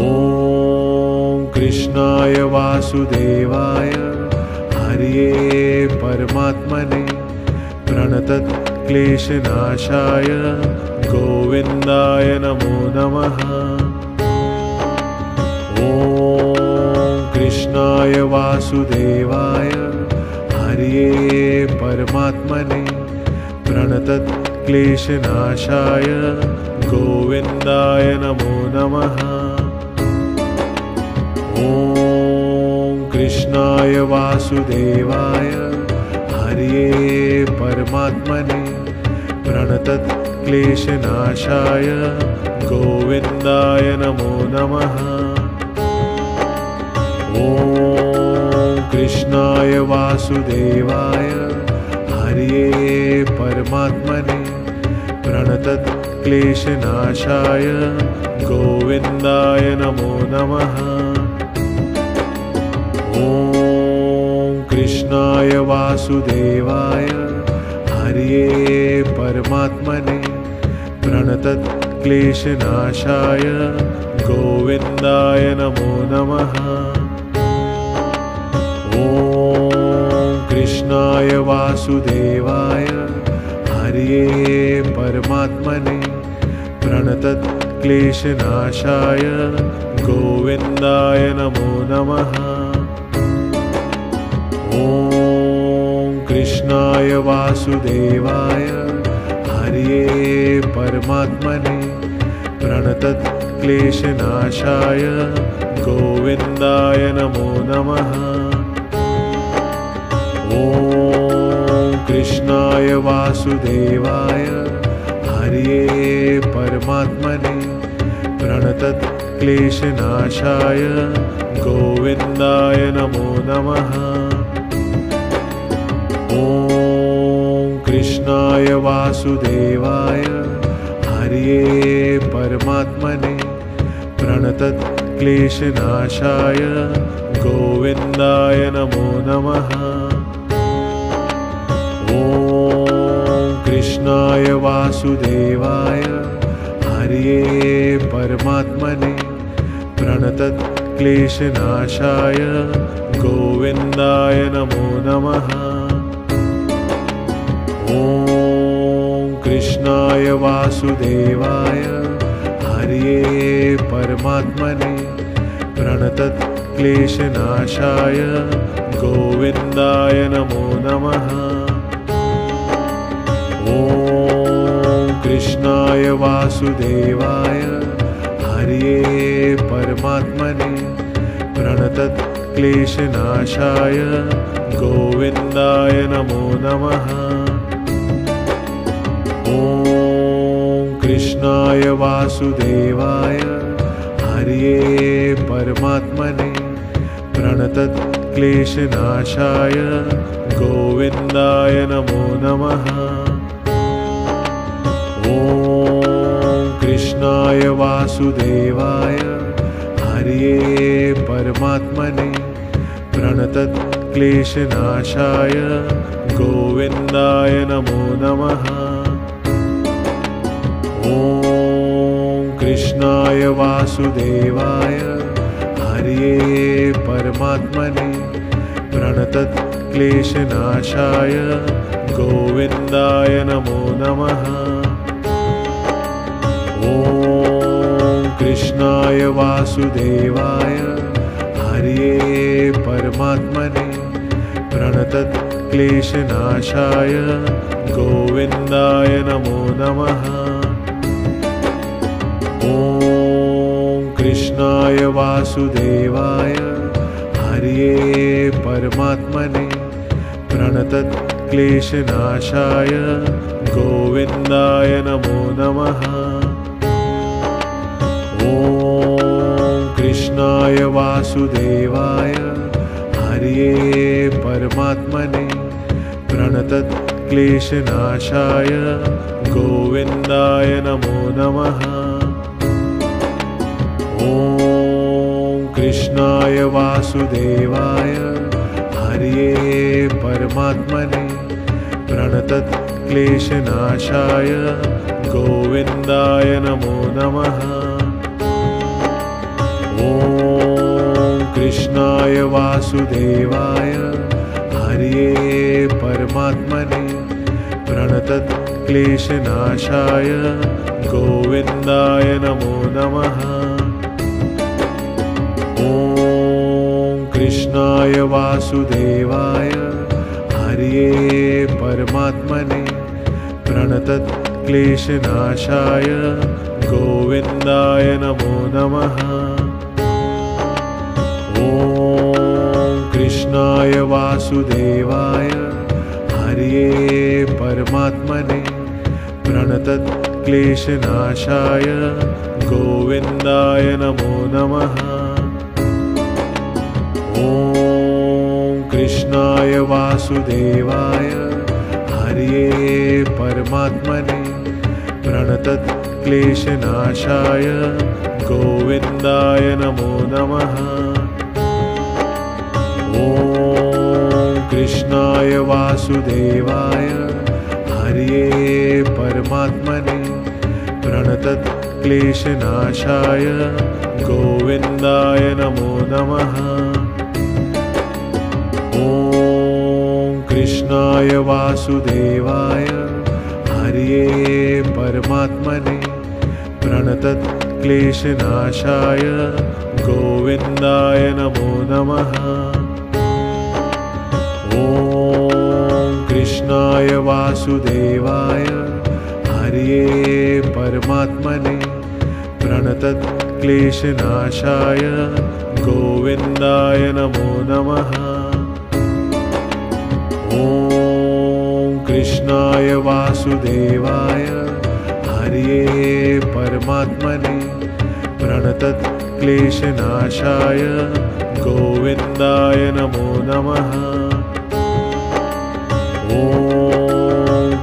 ॐ कृष्णाय वासुदेवाय हरये परमात्मने प्रणतक्लेशनाशाय गोविन्दाय नमो नमः। ॐ कृष्णाय वासुदेवाय हरये परमात्मने प्रणतक्लेशनाशाय गोविन्दाय नमो नमः। ॐ कृष्णाय वासुदेवाय हरये परमात्मने प्रणतक्लेशनाशाय गोविन्दाय नमो नमः। ॐ कृष्णाय वासुदेवाय हरये परमात्मने प्रणतक्लेशनाशाय गोविन्दाय नमो नमः। ॐ कृष्णाय वासुदेवाय हरये परमात्मने प्रणतक्लेशनाशाय गोविन्दाय नमो नमः। ॐ कृष्णाय वासुदेवाय हरये परमात्मने प्रणतक्लेशनाशाय गोविन्दाय नमो नमः। ॐ कृष्णाय वासुदेवाय हरये परमात्मने प्रणतक्लेशनाशाय गोविन्दाय नमो नमः। ॐ कृष्णाय वासुदेवाय हरये परमात्मने प्रणतक्लेशनाशाय गोविन्दाय नमो नमः। ॐ कृष्णाय वासुदेवाय हरये परमात्मने प्रणतक्लेशनाशाय गोविन्दाय नमो नमः। ॐ कृष्णाय वासुदेवाय हरये परमात्मने प्रणतक्लेशनाशाय गोविन्दाय नमो नमः। ॐ कृष्णाय वासुदेवाय हरये परमात्मने प्रणतक्लेशनाशाय गोविन्दाय नमो नमः। ॐ कृष्णाय वासुदेवाय हरये परमात्मने प्रणतक्लेशनाशाय गोविन्दाय नमो नमः। ॐ कृष्णाय वासुदेवाय हरये परमात्मने प्रणतक्लेशनाशाय गोविन्दाय नमो नमः। ॐ कृष्णाय वासुदेवाय हरये परमात्मने प्रणतक्लेशनाशाय गोविन्दाय नमो नमः। ॐ कृष्णाय वासुदेवाय हरये परमात्मने प्रणतक्लेशनाशाय गोविन्दाय नमो नमः। ॐ कृष्णाय वासुदेवाय हरये परमात्मने प्रणतक्लेशनाशाय गोविन्दाय नमो नमः। ॐ कृष्णाय वासुदेवाय हरये परमात्मने प्रणतक्लेशनाशाय गोविन्दाय नमो नमः। ॐ कृष्णाय वासुदेवाय हरये परमात्मने प्रणतक्लेशनाशाय गोविन्दाय नमो नमः। ॐ कृष्णाय वासुदेवाय हरये परमात्मने प्रणतक्लेशनाशाय प्रणतक्लेशनाशाय गोविन्दाय नमो नमः। ॐ कृष्णाय वासुदेवाय हरये परमात्मने प्रणतक्लेशनाशाय गोविन्दाय नमो नमः। ॐ कृष्णाय वासुदेवाय हरये परमात्मने प्रणतक्लेशनाशाय गोविन्दाय नमो नमः। ॐ कृष्णाय वासुदेवाय हरये परमात्मने प्रणतक्लेशनाशाय गोविन्दाय नमो नमः। ॐ कृष्णाय वासुदेवाय हरये परमात्मने प्रणतक्लेशनाशाय गोविन्दाय नमो नमः। ॐ कृष्णाय वासुदेवाय हरये परमात्मने प्रणतक्लेशनाशाय गोविन्दाय नमो नमः। ॐ कृष्णाय वासुदेवाय हरये परमात्मने प्रणतक्लेशनाशाय गोविन्दाय नमो नमः। ॐ कृष्णाय वासुदेवाय हरये परमात्मने प्रणतक्लेशनाशाय गोविन्दाय नमो नमः। ॐ कृष्णाय वासुदेवाय हरये परमात्मने प्रणतक्लेशनाशाय गोविन्दाय नमो नमः। ॐ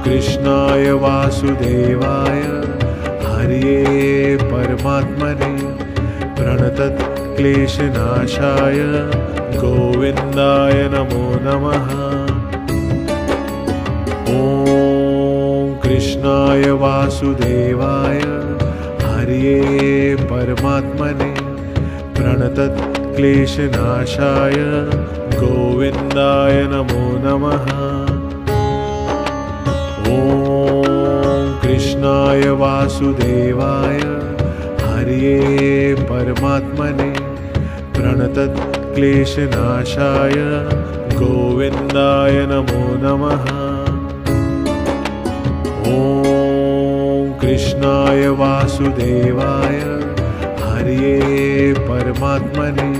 कृष्णाय वासुदेवाय हरये परमात्मने प्रणतक्लेशनाशाय गोविन्दाय नमो नमः। ॐ कृष्णाय वासुदेवाय हरये परमात्मने प्रणतक्लेशनाशाय गोविन्दाय नमो नमः। ॐ कृष्णाय वासुदेवाय हरये परमात्मने प्रणतक्लेशनाशाय गोविन्दाय नमो नमः। ॐ कृष्णाय वासुदेवाय हरये परमात्मने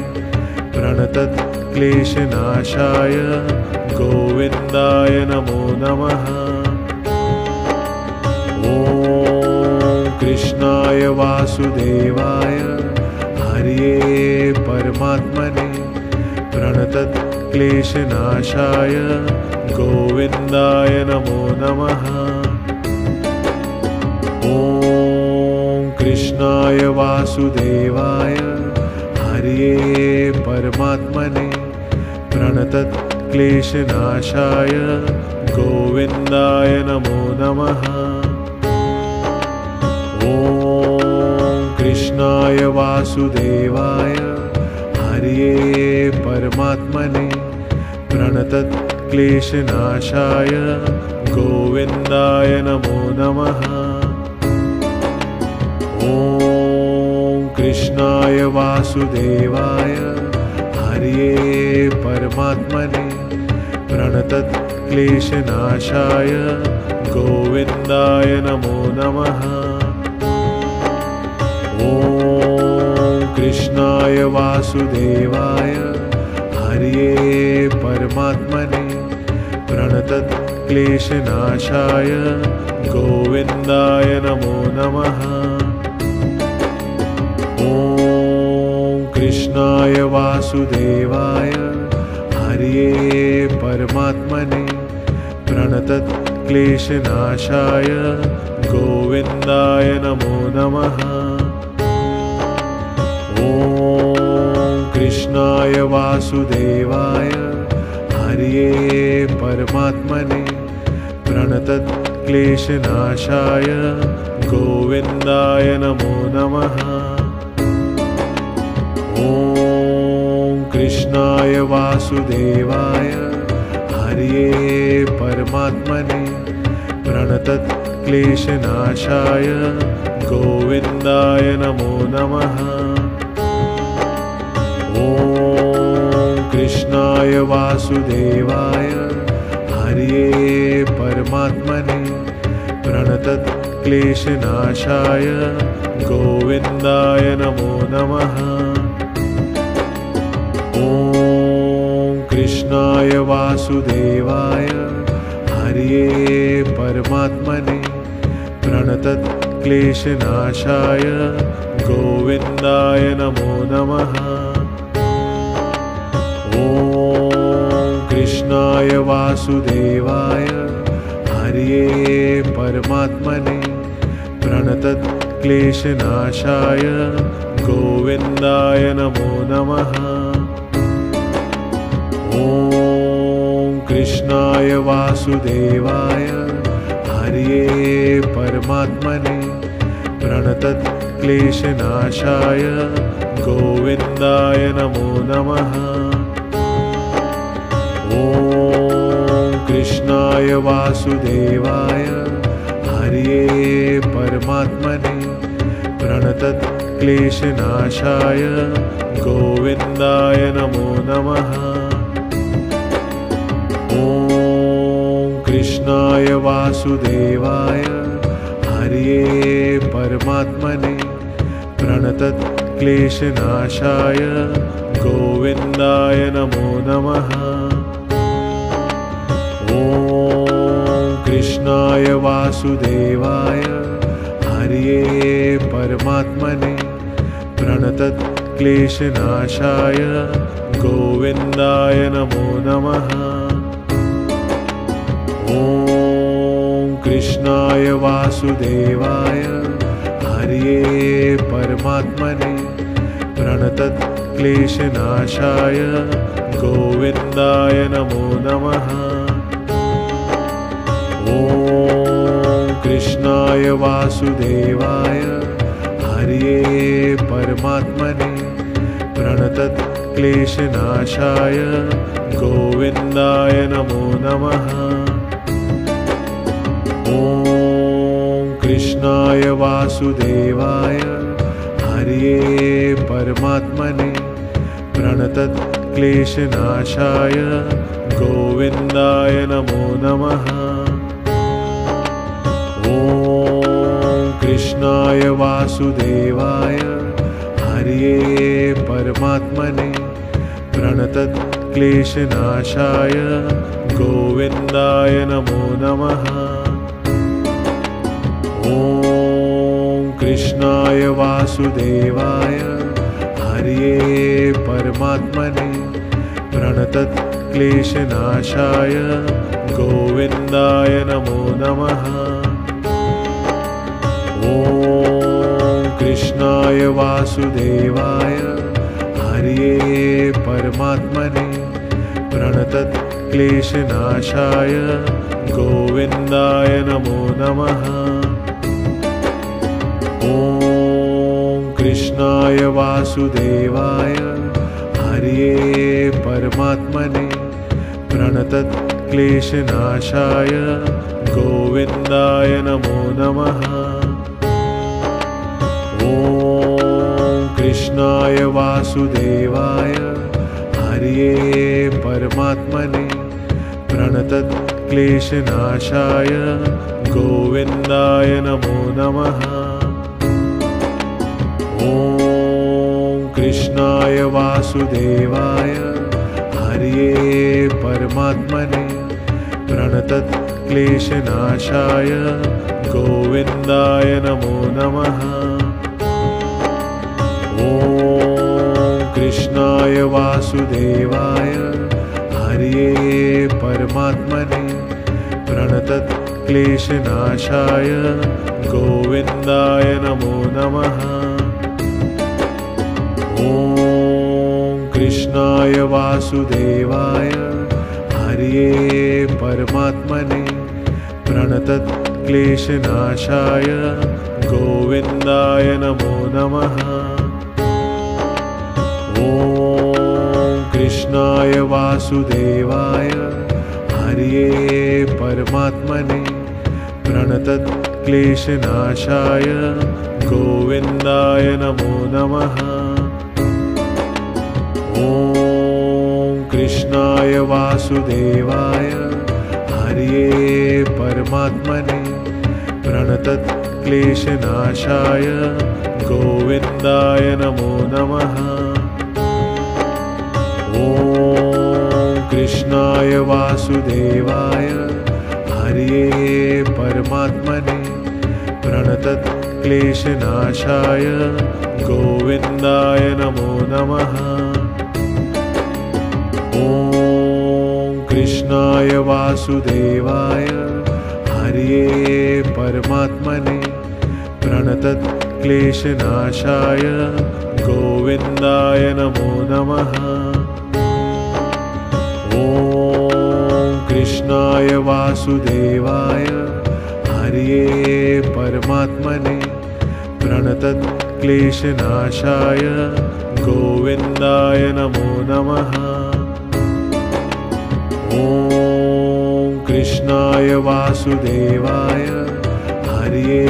प्रणतक्लेशनाशाय गोविन्दाय नमो नमः। ॐ कृष्णाय वासुदेवाय हरये परमात्मने प्रणतक्लेशनाशाय गोविन्दाय नमो नमः। ॐ कृष्णाय वासुदेवाय हरये परमात्मने प्रणतक्लेशनाशाय गोविन्दाय नमो नमः। ॐ कृष्णाय वासुदेवाय हरये परमात्मने प्रणतक्लेशनाशाय गोविन्दाय नमो नमः। ॐ कृष्णाय वासुदेवाय हरये परमात्मने प्रणतक्लेशनाशाय गोविन्दाय नमो नमः। ॐ कृष्णाय वासुदेवाय हरये परमात्मने प्रणतक्लेशनाशाय गोविन्दाय नमो नमः। ॐ कृष्णाय वासुदेवाय हरये परमात्मने प्रणतक्लेशनाशाय गोविन्दाय नमो नमः। ॐ कृष्णाय वासुदेवाय हरये परमात्मने प्रणतक्लेशनाशाय प्रणतक्लेशनाशाय गोविन्दाय नमो नमः। ॐ कृष्णाय वासुदेवाय हरये परमात्मने प्रणतक्लेशनाशाय गोविन्दाय नमो नमः। ॐ कृष्णाय वासुदेवाय हरये परमात्मने प्रणतक्लेशनाशाय गोविन्दाय नमो नमः। ॐ कृष्णाय वासुदेवाय हरये परमात्मने प्रणतक्लेशनाशाय गोविन्दाय नमो नमः। ॐ कृष्णाय वासुदेवाय हरये परमात्मने प्रणतक्लेशनाशाय गोविन्दाय नमो नमः। ॐ कृष्णाय वासुदेवाय हरये परमात्मने प्रणतक्लेशनाशाय गोविन्दाय नमो नमः। ॐ कृष्णाय वासुदेवाय हरये परमात्मने प्रणतक्लेशनाशाय गोविन्दाय नमो नमः। ॐ कृष्णाय वासुदेवाय हरये परमात्मने प्रणतक्लेशनाशाय गोविन्दाय नमो नमः। ॐ कृष्णाय वासुदेवाय हरये परमात्मने प्रणतक्लेशनाशाय गोविन्दाय नमो नमः। ॐ कृष्णाय वासुदेवाय हरये परमात्मने प्रणतक्लेशनाशाय गोविन्दाय नमो नमः। ॐ कृष्णाय वासुदेवाय हरये परमात्मने प्रणतक्लेशनाशाय गोविन्दाय नमो नमः। ॐ कृष्णाय वासुदेवाय हरये परमात्मने प्रणतक्लेशनाशाय गोविन्दाय नमो नमः। ॐ कृष्णाय वासुदेवाय हरये परमात्मने प्रणतक्लेशनाशाय गोविन्दाय नमो नमः। ॐ कृष्णाय वासुदेवाय हरये परमात्मने प्रणतक्लेशनाशाय गोविन्दाय नमो नमः। ॐ कृष्णाय वासुदेवाय हरये परमात्मने प्रणतक्लेशनाशाय गोविन्दाय नमो नमः। ॐ कृष्णाय वासुदेवाय हरये परमात्मने प्रणतक्लेशनाशाय गोविन्दाय नमो नमः। ॐ कृष्णाय वासुदेवाय हरये परमात्मने प्रणतक्लेशनाशाय गोविन्दाय नमो नमः। ॐ कृष्णाय वासुदेवाय हरये परमात्मने प्रणतक्लेशनाशाय गोविन्दाय नमो नमः। ॐ कृष्णाय वासुदेवाय हरये परमात्मने प्रणतक्लेशनाशाय गोविन्दाय नमो नमः। ॐ कृष्णाय वासुदेवाय हरये परमात्मने प्रणतक्लेशनाशाय प्रणतक्लेशनाशाय गोविन्दाय नमो नमः। ॐ कृष्णाय वासुदेवाय हरये परमात्मने प्रणतक्लेशनाशाय गोविन्दाय नमो नमः। ॐ कृष्णाय वासुदेवाय हरये परमात्मने प्रणतक्लेशनाशाय गोविन्दाय नमो नमः। ॐ कृष्णाय वासुदेवाय हरये परमात्मने प्रणतक्लेशनाशाय गोविन्दाय नमो नमः। ॐ कृष्णाय वासुदेवाय हरये परमात्मने प्रणतक्लेशनाशाय गोविन्दाय नमो नमः। ॐ कृष्णाय वासुदेवाय हरये परमात्मने प्रणतक्लेशनाशाय गोविन्दाय नमो नमः। ॐ कृष्णाय वासुदेवाय हरये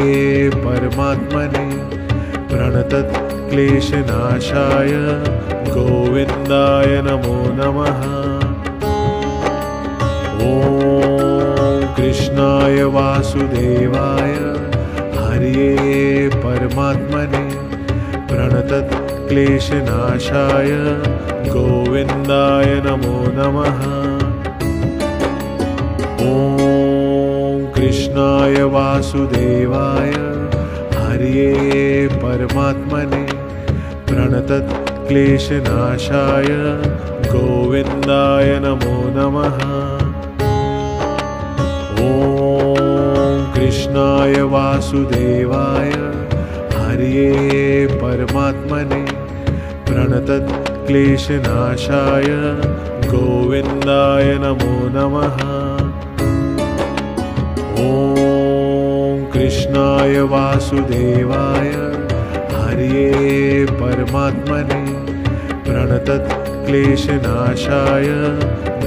परमात्मने प्रणतक्लेशनाशाय गोविन्दाय नमो नमः। ॐ कृष्णाय वासुदेवाय हरये परमात्मने प्रणतक्लेशनाशाय गोविन्दाय नमो नमः। ॐ कृष्णाय वासुदेवाय हरये परमात्मने प्रणतक्लेशनाशाय गोविन्दाय नमो नमः। ॐ कृष्णाय वासुदेवाय हरये परमात्मने प्रणतक्लेशनाशाय गोविन्दाय नमो नमः। ॐ कृष्णाय वासुदेवाय हरये परमात्मने प्रणतक्लेशनाशाय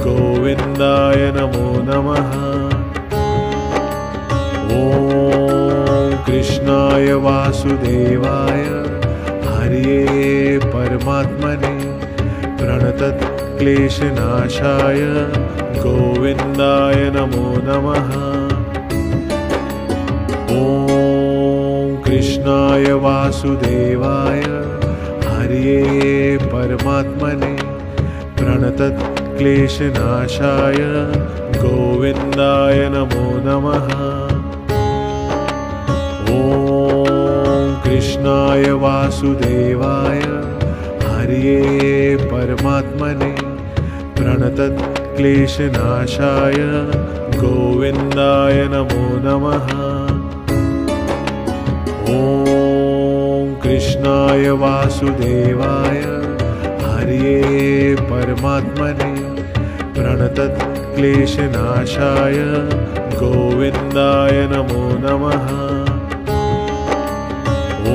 गोविन्दाय नमो नमः। ॐ कृष्णाय वासुदेवाय हरये परमात्मने प्रणतक्लेशनाशाय गोविन्दाय नमो नमः। ॐ कृष्णाय वासुदेवाय हरये परमात्मने प्रणतक्लेशनाशाय गोविन्दाय नमो नमः। ॐ कृष्णाय वासुदेवाय हरये परमात्मने प्रणतक्लेशनाशाय गोविन्दाय नमो नमः। ॐ कृष्णाय वासुदेवाय हरये परमात्मने प्रणतक्लेशनाशाय गोविन्दाय नमो नमः। ॐ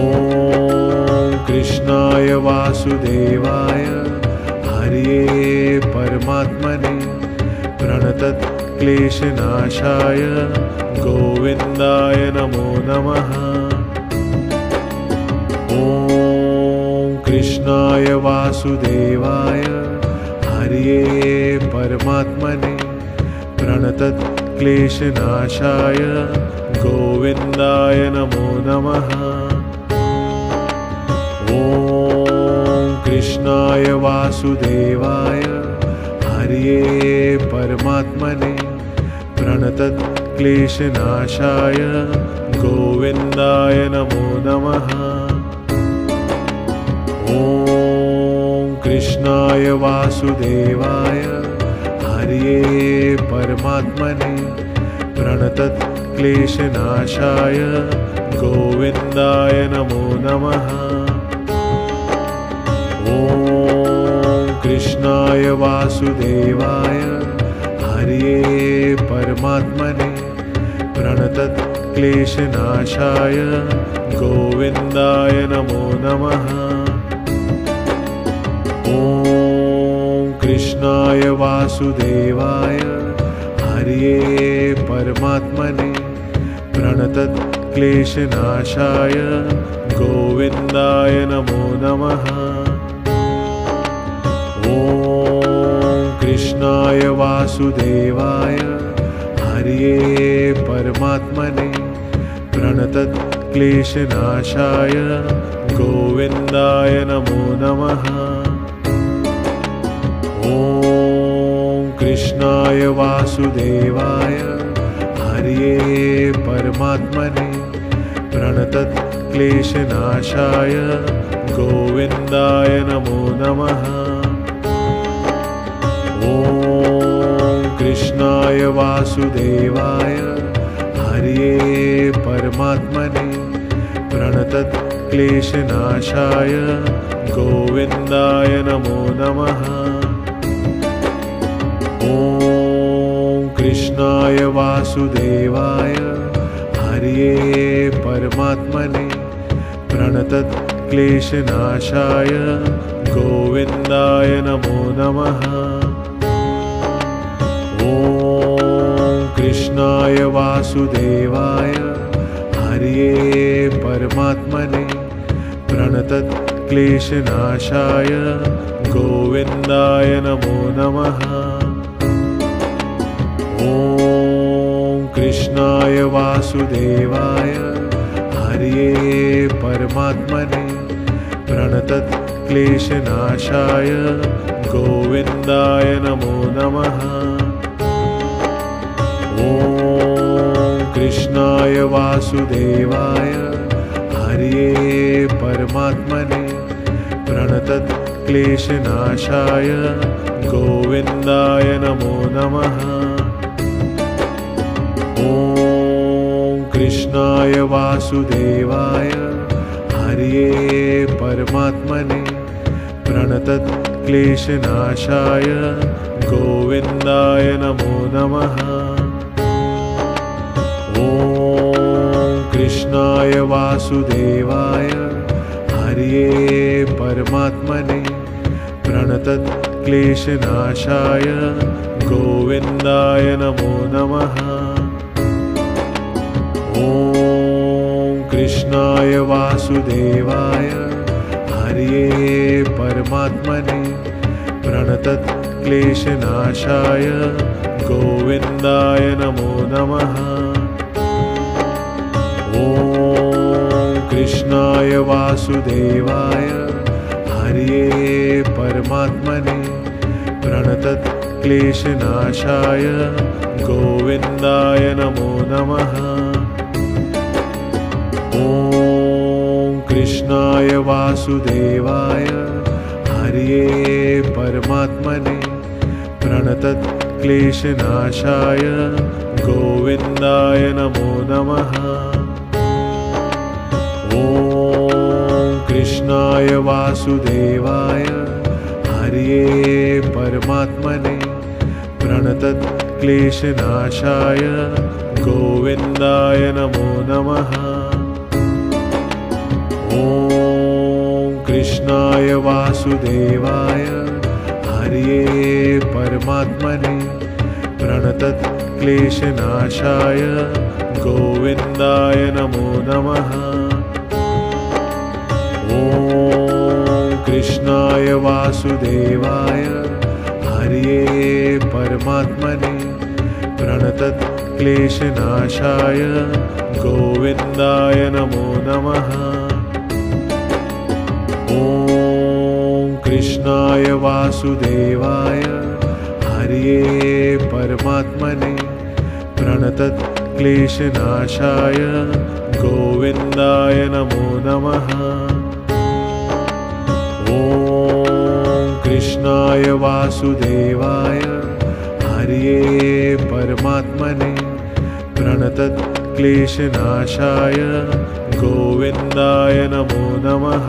कृष्णाय वासुदेवाय हरये परमात्मने प्रणतक्लेशनाशाय गोविन्दाय नमो नमः। ॐ कृष्णाय वासुदेवाय हरये परमात्मने प्रणतक्लेशनाशाय गोविन्दाय नमो नमः। ॐ कृष्णाय वासुदेवाय हरये परमात्मने प्रणतक्लेशनाशाय गोविन्दाय नमो नमः। ॐ कृष्णाय वासुदेवाय हरये परमात्मने प्रणतक्लेशनाशाय गोविन्दाय नमो नमः। ॐ कृष्णाय वासुदेवाय हरये परमात्मने प्रणतक्लेशनाशाय गोविन्दाय नमो नमः। ॐ कृष्णाय वासुदेवाय हरये परमात्मने प्रणतक्लेशनाशाय गोविन्दाय नमो नमः। ॐ कृष्णाय वासुदेवाय हरये परमात्मने प्रणतक्लेशनाशाय गोविन्दाय नमो नमः। ॐ कृष्णाय वासुदेवाय हरये परमात्मने प्रणतक्लेशनाशाय गोविन्दाय नमो नमः। ॐ कृष्णाय वासुदेवाय हरये परमात्मने प्रणतक्लेशनाशाय गोविन्दाय नमो नमः। ॐ कृष्णाय वासुदेवाय हरये परमात्मने प्रणतक्लेशनाशाय गोविन्दाय नमो नमः। ॐ कृष्णाय वासुदेवाय हरये परमात्मने प्रणतक्लेशनाशाय गोविन्दाय नमो नमः। ॐ कृष्णाय वासुदेवाय हरये परमात्मने प्रणतक्लेशनाशाय गोविन्दाय नमो नमः। ॐ कृष्णाय वासुदेवाय हरये परमात्मने प्रणतक्लेशनाशाय गोविन्दाय नमो नमः। ॐ कृष्णाय वासुदेवाय हरये परमात्मने प्रणतक्लेशनाशाय गोविन्दाय नमो नमः। ॐ कृष्णाय वासुदेवाय हरये परमात्मने प्रणतक्लेशनाशाय गोविन्दाय नमो नमः। ॐ कृष्णाय वासुदेवाय हरये परमात्मने प्रणतक्लेशनाशाय गोविन्दाय नमो नमः। ॐ कृष्णाय वासुदेवाय हरये परमात्मने प्रणतक्लेशनाशाय गोविन्दाय नमो नमः। ॐ कृष्णाय वासुदेवाय हरये परमात्मने प्रणतक्लेशनाशाय गोविन्दाय नमो नमः। ॐ कृष्णाय वासुदेवाय हरये परमात्मने प्रणतक्लेशनाशाय गोविन्दाय नमो नमः। ॐ कृष्णाय वासुदेवाय हरये परमात्मने प्रणतक्लेशनाशाय गोविन्दाय नमो नमः। ॐ कृष्णाय वासुदेवाय हरये परमात्मने प्रणतक्लेशनाशाय गोविन्दाय नमो नमः। ॐ कृष्णाय वासुदेवाय हरये परमात्मने प्रणतक्लेशनाशाय गोविन्दाय नमो नमः। ॐ कृष्णाय वासुदेवाय हरये परमात्मने प्रणतक्लेशनाशाय गोविन्दाय नमो नमः।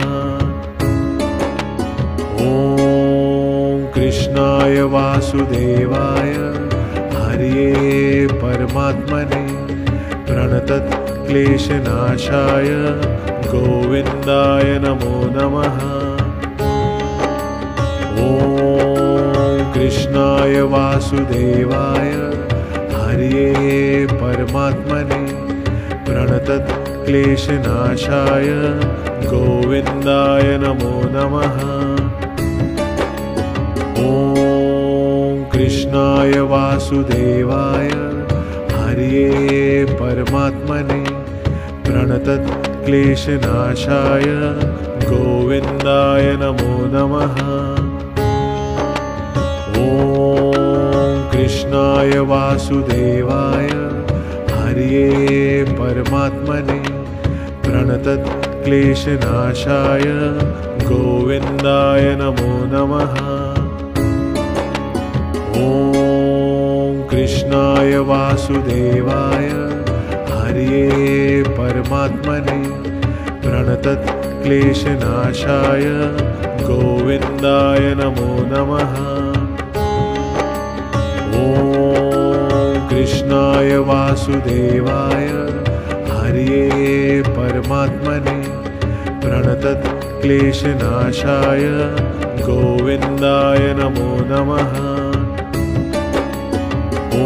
ॐ कृष्णाय वासुदेवाय हरये परमात्मने प्रणतक्लेशनाशाय गोविन्दाय नमो नमः। ॐ कृष्णाय वासुदेवाय हरये परमात्मने प्रणतक्लेशनाशाय गोविन्दाय नमो नमः। ॐ कृष्णाय वासुदेवाय हरये परमात्मने प्रणतक्लेशनाशाय गोविन्दाय नमो नमः। ॐ कृष्णाय वासुदेवाय हरये परमात्मने प्रणतक्लेशनाशाय गोविन्दाय नमो नमः। ॐ कृष्णाय वासुदेवाय हरये परमात्मने प्रणतक्लेशनाशाय गोविन्दाय नमो नमः। ॐ कृष्णाय वासुदेवाय हरये परमात्मने प्रणतक्लेशनाशाय गोविन्दाय नमो नमः। ॐ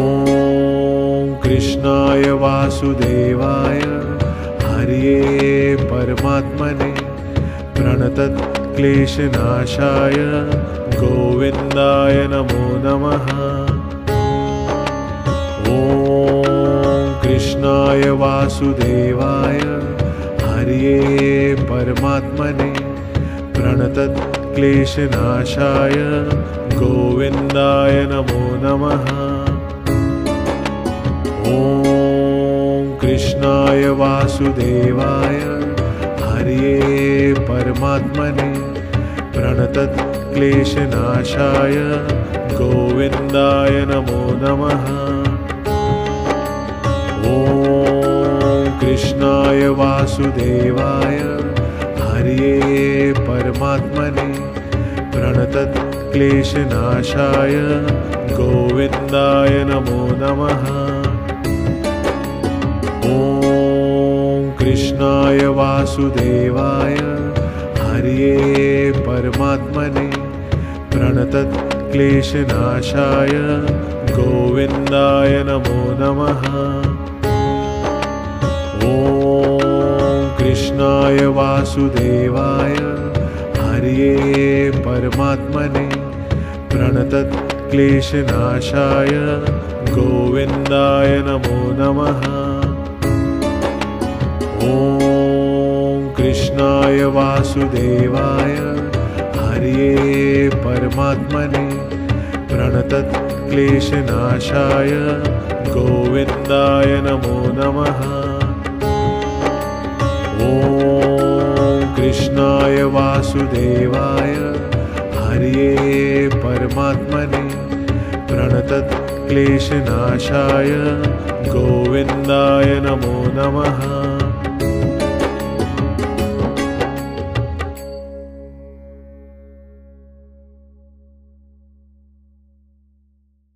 कृष्णाय वासुदेवाय हरये परमात्मने प्रणतक्लेशनाशाय गोविन्दाय नमो नमः। ॐ कृष्णाय वासुदेवाय हरये परमात्मने प्रणतक्लेशनाशाय गोविन्दाय नमो नमः। ॐ कृष्णाय वासुदेवाय हरये परमात्मने प्रणतक्लेशनाशाय गोविन्दाय नमो नमः। ॐ कृष्णाय वासुदेवाय हरये परमात्मने प्रणतक्लेशनाशाय गोविन्दाय नमो नमः। ॐ कृष्णाय वासुदेवाय हरये परमात्मने प्रणतक्लेशनाशाय गोविन्दाय नमो नमः। ॐ कृष्णाय वासुदेवाय हरये परमात्मने प्रणतक्लेशनाशाय गोविन्दाय नमो नमः। ॐ कृष्णाय वासुदेवाय हरये परमात्मने प्रणतक्लेशनाशाय गोविन्दाय नमो नमः। ॐ कृष्णाय वासुदेवाय हरये परमात्मने प्रणतक्लेशनाशाय गोविन्दाय नमो नमः।